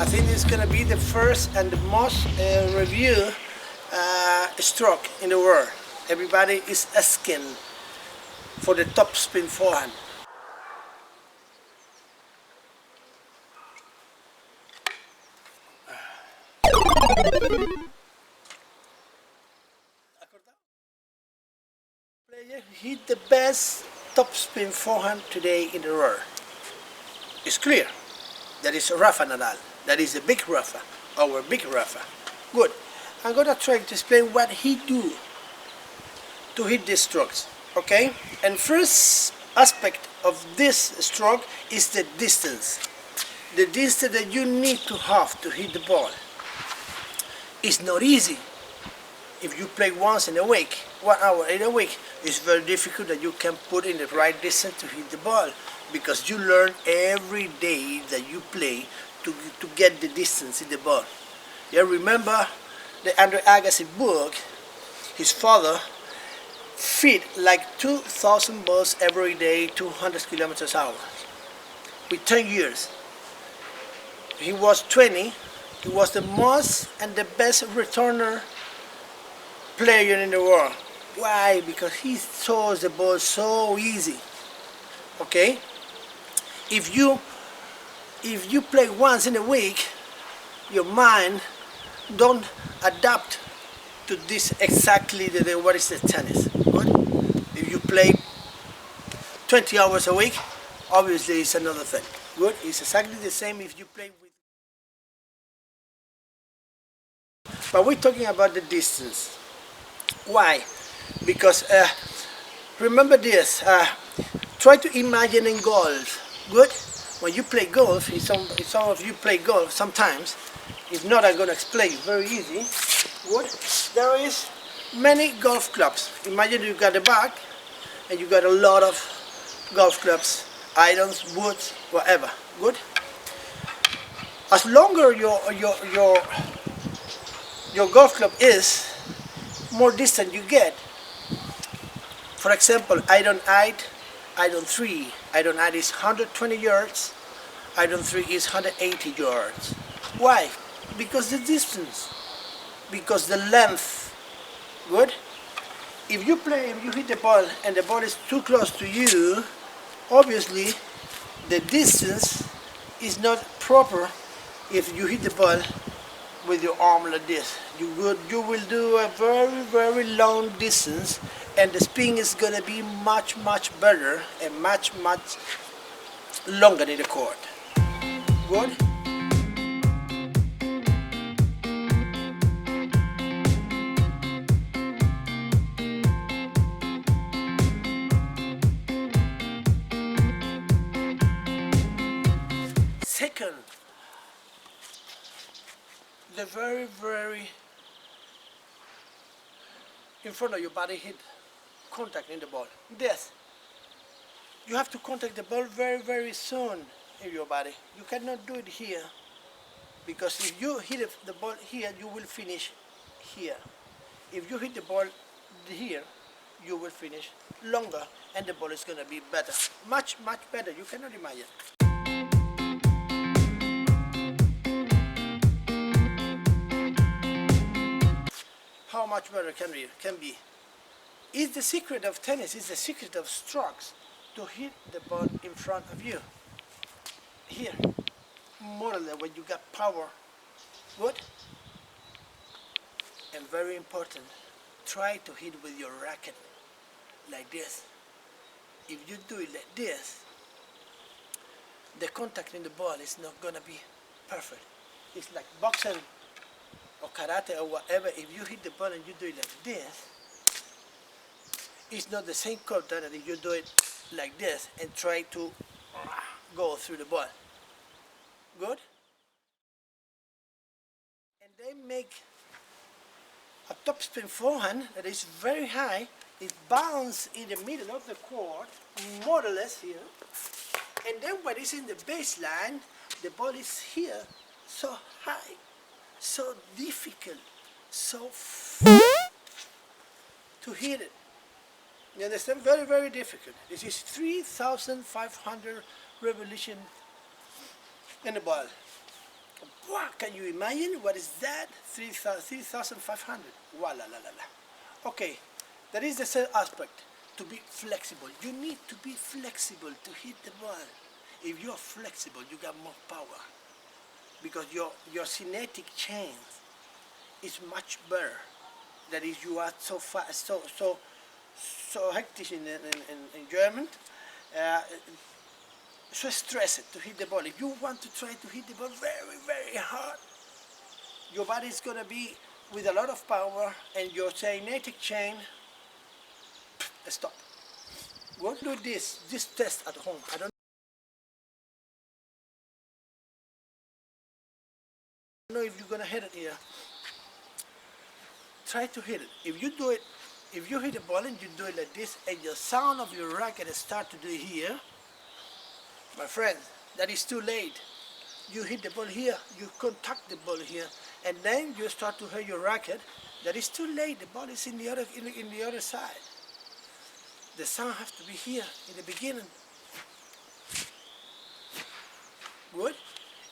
think it's gonna be the first and the most reviewed stroke in the world. Everybody is asking for the topspin forehand. Player hit the best topspin forehand today in the world. It's clear. That is Rafa Nadal. That is the big Rafa, our big Rafa. Good. I'm gonna try to explain what he do to hit these strokes. Okay? And first aspect of this stroke is the distance. The distance that you need to have to hit the ball. It's not easy. If you play once in a week, 1 hour in a week, it's very difficult that you can put in the right distance to hit the ball, because you learn every day that you play to get the distance in the ball. Yeah, remember the Andre Agassi book, his father feed like 2,000 balls every day, 200 kilometers an hour. With 10 years. He was 20, he was the most and the best returner player in the world. Why? Because he throws the ball so easy. Okay? If you play once in a week, your mind don't adapt to this exactly what is the tennis. Good? If you play 20 hours a week, obviously it's another thing. Good? It's exactly the same if you play with. But we're talking about the distance. Why? Because remember this, try to imagine in golf. Good? When you play golf, if some of you play golf sometimes, if not, I'm going to explain very easy. Good? There is many golf clubs. Imagine you got a bag and you got a lot of golf clubs, irons, woods, whatever. Good? As longer your golf club is, more distance you get. For example, iron 8, iron 3. Iron 8 is 120 yards, iron 3 is 180 yards. Why? Because the distance, because the length. Good? If you hit the ball and the ball is too close to you, obviously the distance is not proper. If you hit the ball with your arm like this, you will do a very, very long distance, and the spin is going to be much, much better and much, much longer in the court. Good? Second, the very, very in front of your body hit contact in the ball. This. You have to contact the ball very, very soon in your body. You cannot do it here, because if you hit the ball here, you will finish here. If you hit the ball here, you will finish longer, and the ball is going to be better. Much, much better. You cannot imagine. How much better can be. It's the secret of tennis, it's the secret of strokes, to hit the ball in front of you. Here, more or less when you got power. Good? And very important, try to hit with your racket like this. If you do it like this, the contact in the ball is not going to be perfect. It's like boxing or karate or whatever. If you hit the ball and you do it like this, it's not the same contact that if you do it like this and try to go through the ball. Good? And they make a topspin forehand that is very high. It bounces in the middle of the court, more or less here. And then when it's in the baseline, the ball is here, so high, so difficult, so to hit it. You understand? Very, very difficult. This is 3,500 revolution in the ball. Wow! Wow, can you imagine what is that? 3,500. Wow, la, la, la, la. Okay, that is the third aspect, to be flexible. You need to be flexible to hit the ball. If you're flexible, you got more power, because your kinetic chain is much better. That is, you are so fast, so hectic in German. Uh, so stressed to hit the ball. If you want to try to hit the ball very, very hard, your body is going to be with a lot of power, and your kinetic chain, stop. Go do this test at home. I don't know if you're going to hit it here. Try to hit it. If you do it, if you hit the ball and you do it like this, and the sound of your racket start to do it here, my friend, that is too late. You hit the ball here, you contact the ball here, and then you start to hit your racket. That is too late. The ball is in the other side. The sound has to be here in the beginning. Good.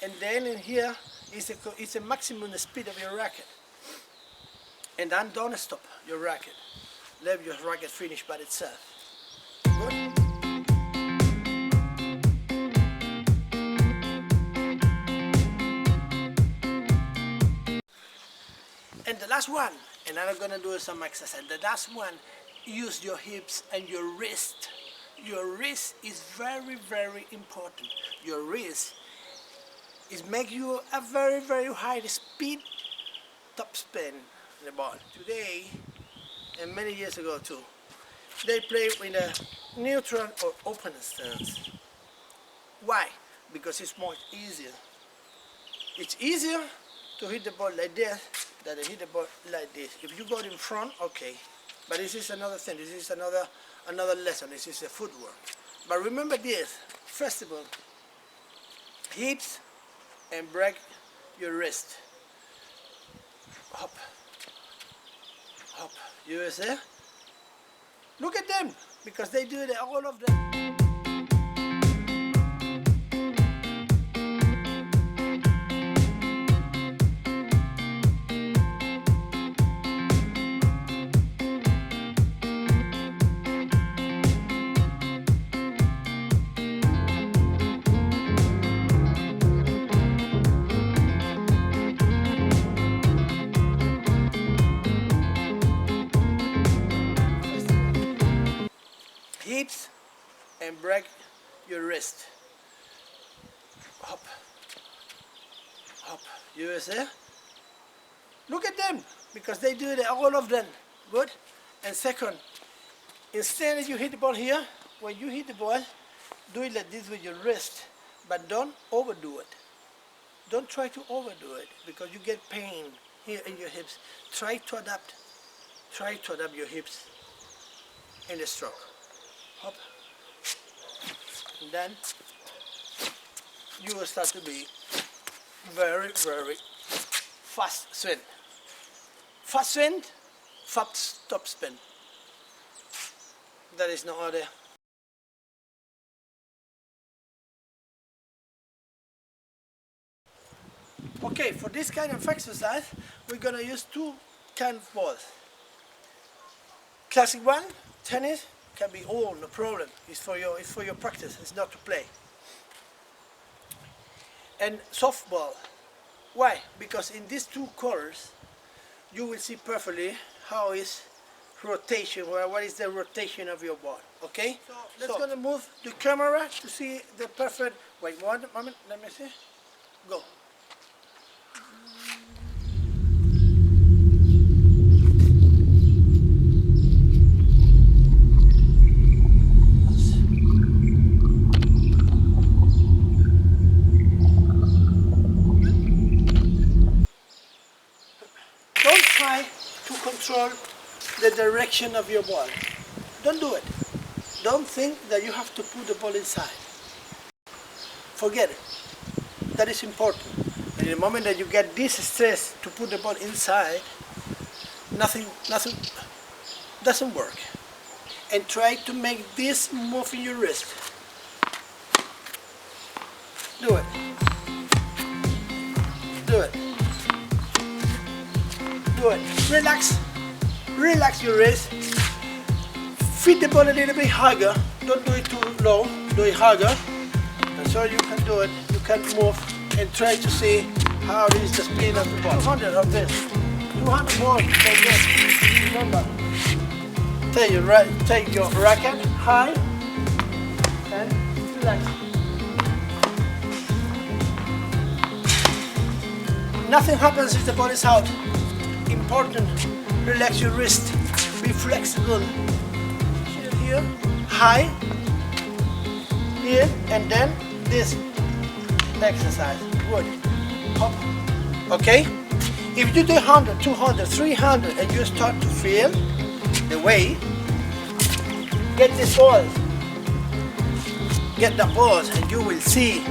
And then in here is the maximum speed of your racket. And then don't stop your racket. Let your racket finish by itself. Good. And the last one, and I'm gonna do some exercise. The last one, use your hips and your wrist. Your wrist is very, very important. Your wrist is make you a very, very high speed topspin the ball. Today, and many years ago too, they play with a neutral or open stance. Why? Because it's much easier. It's easier to hit the ball like this than to hit the ball like this. If you go in front, okay. But this is another thing. This is another lesson. This is a footwork. But remember this. First of all, hips and break your wrist. Hop. Hop. You see? Look at them, because they do it, all of them. Hips and break your wrist. Hop. Hop. You see? Look at them, because they do it, all of them. Good. And second, instead of you hit the ball here, when you hit the ball, do it like this with your wrist, but don't overdo it. Don't try to overdo it, because you get pain here in your hips. Try to adapt. Try to adapt your hips in the stroke. Hop. And then you will start to be very, very fast swing. Fast swing, fast top spin. There is no other. Okay, for this kind of exercise, we're gonna use two kind of balls. Classic one, tennis, can be all, no problem. It's for your practice. It's not to play. And softball. Why? Because in these two colors, you will see perfectly how is rotation. What is the rotation of your ball? Okay. So let's gonna move the camera to see the perfect. Wait one moment. Let me see. Go. Control the direction of your ball. Don't do it. Don't think that you have to put the ball inside. Forget it. That is important. And in the moment that you get this stress to put the ball inside, nothing doesn't work. And try to make this move in your wrist. Do it. Do Good. Relax. Relax your wrist. Feed the ball a little bit higher. Don't do it too low. Do it higher. And so you can do it. You can move and try to see how is the speed of the ball. 200 of this. 200 more. Like this. Remember. Take your racket high and relax. Nothing happens if the ball is out. Important. Relax your wrist. Be flexible. Here, high, here, and then this exercise. Good. Hop. Okay? If you do 100, 200, 300, and you start to feel the way, get this ball. Get the balls, and you will see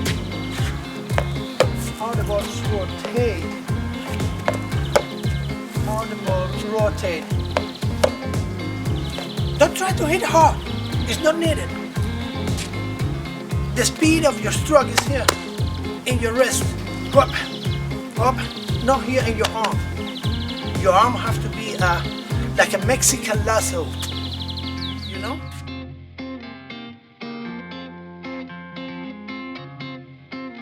how the balls rotate. How the balls rotate. Don't try to hit hard. It's not needed. The speed of your stroke is here, in your wrist. Up, up, not here in your arm. Your arm have to be like a Mexican lasso. You know?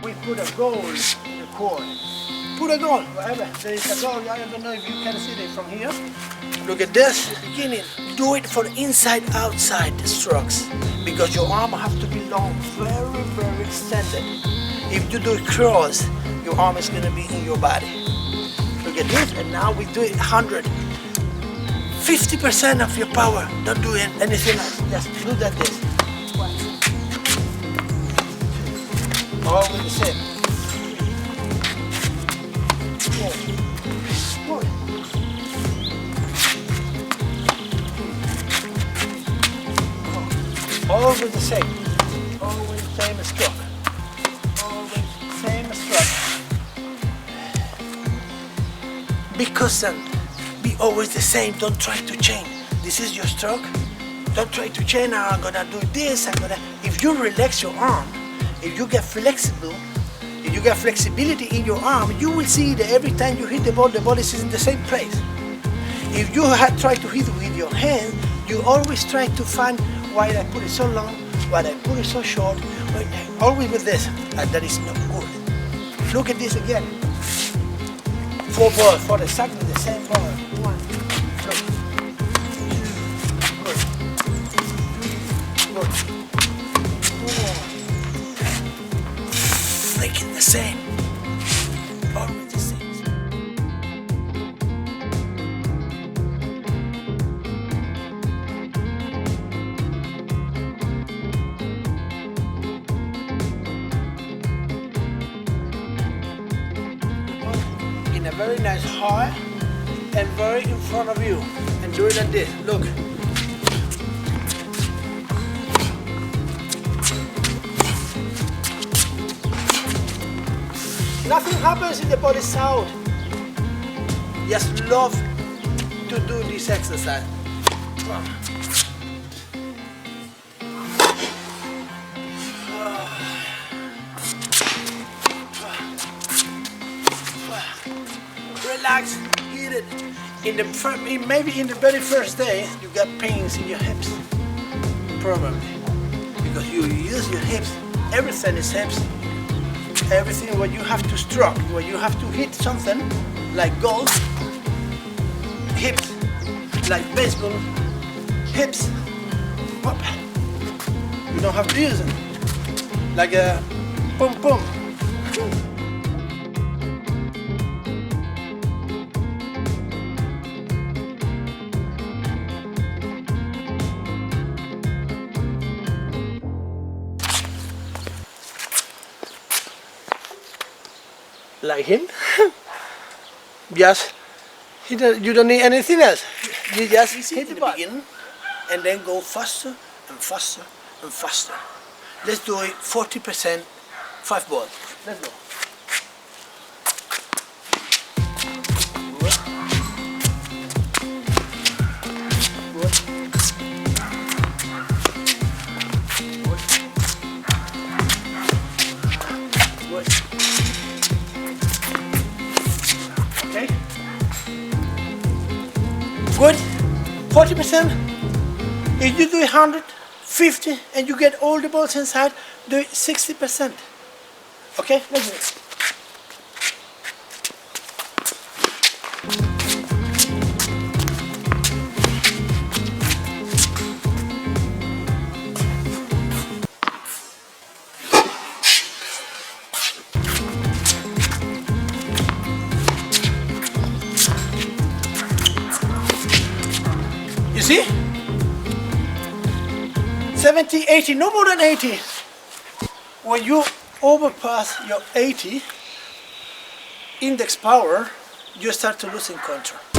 We put a goal in the court. Put a goal, wherever there is a goal. I don't know if you can see it from here. Look at this, the beginning. Do it for inside, outside strokes, because your arm have to be long, very, very extended. If you do it cross, your arm is gonna be in your body. Look at this, and now we do it 100. 50% of your power. Don't do anything else. Just do that this. All with the same. Good. Always the same. Always same stroke. Always same stroke. Be constant. Be always the same. Don't try to change. This is your stroke. Don't try to change. Now I'm gonna do this. If you relax your arm, if you get flexible, if you get flexibility in your arm, you will see that every time you hit the ball is in the same place. If you try to hit with your hand, you always try to find why I put it so long, why I put it so short, always with this, and that is not good. Look at this again. 4 balls for exactly the same ball. 1, look. 2, good. 4. Making the same. Always the same. In a very nice high and very in front of you, and do it like this. Look. Nothing happens if the body's out. Just love to do this exercise. Relax, hit it. Maybe in the very first day, you got pains in your hips. Probably. Because you use your hips. Everything is hips. Everything what you have to stroke, when you have to hit something, like golf, hips, like baseball, hips, up. You don't have to use them. Like a boom boom. Like him. Just you don't need anything else. You just hit the beginning and then go faster and faster and faster. Let's do it 40%, 5 balls. Let's go. Good. 40%. If you do 150 and you get all the balls inside, do it 60%. Okay, let's do it. You see? 70, 80, no more than 80. When you overpass your 80 index power, you start to losing control.